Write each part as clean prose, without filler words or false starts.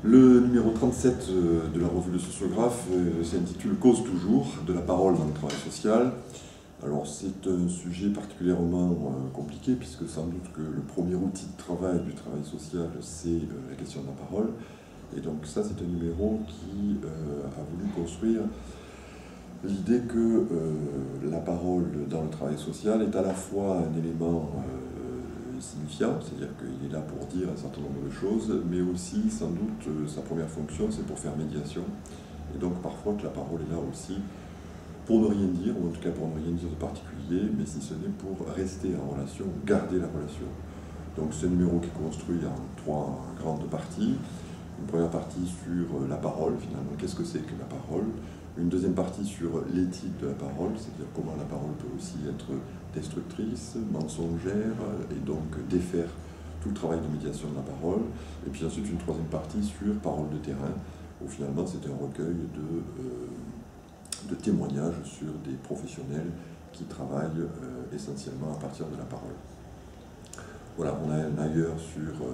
Le numéro 37 de la revue Le Sociographe s'intitule « Cause toujours, de la parole dans le travail social ». Alors c'est un sujet particulièrement compliqué puisque sans doute que le premier outil de travail du travail social c'est la question de la parole. Et donc ça c'est un numéro qui a voulu construire l'idée que la parole dans le travail social est à la fois un élément signifiant, c'est-à-dire qu'il est là pour dire un certain nombre de choses, mais aussi, sans doute, sa première fonction, c'est pour faire médiation. Et donc, parfois, que la parole est là aussi pour ne rien dire, ou en tout cas pour ne rien dire de particulier, mais si ce n'est pour rester en relation, garder la relation. Donc, c'est un numéro qui est construit en 3 grandes parties. Une première partie sur la parole, finalement, qu'est-ce que c'est que la parole. Une deuxième partie sur l'éthique de la parole, c'est-à-dire comment la parole peut aussi être destructrice, mensongère, et donc défaire tout le travail de médiation de la parole. Et puis ensuite une troisième partie sur parole de terrain, où finalement c'est un recueil de témoignages sur des professionnels qui travaillent essentiellement à partir de la parole. Voilà, on a un ailleurs sur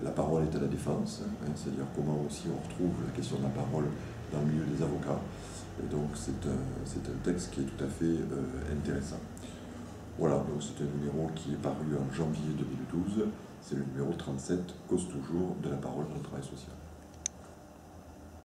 la parole est à la défense, c'est-à-dire comment aussi on retrouve la question de la parole dans le milieu des avocats. Et donc c'est un texte qui est tout à fait intéressant. Voilà, donc c'est un numéro qui est paru en janvier 2012, c'est le numéro 37, Cause toujours, de la parole dans le travail social.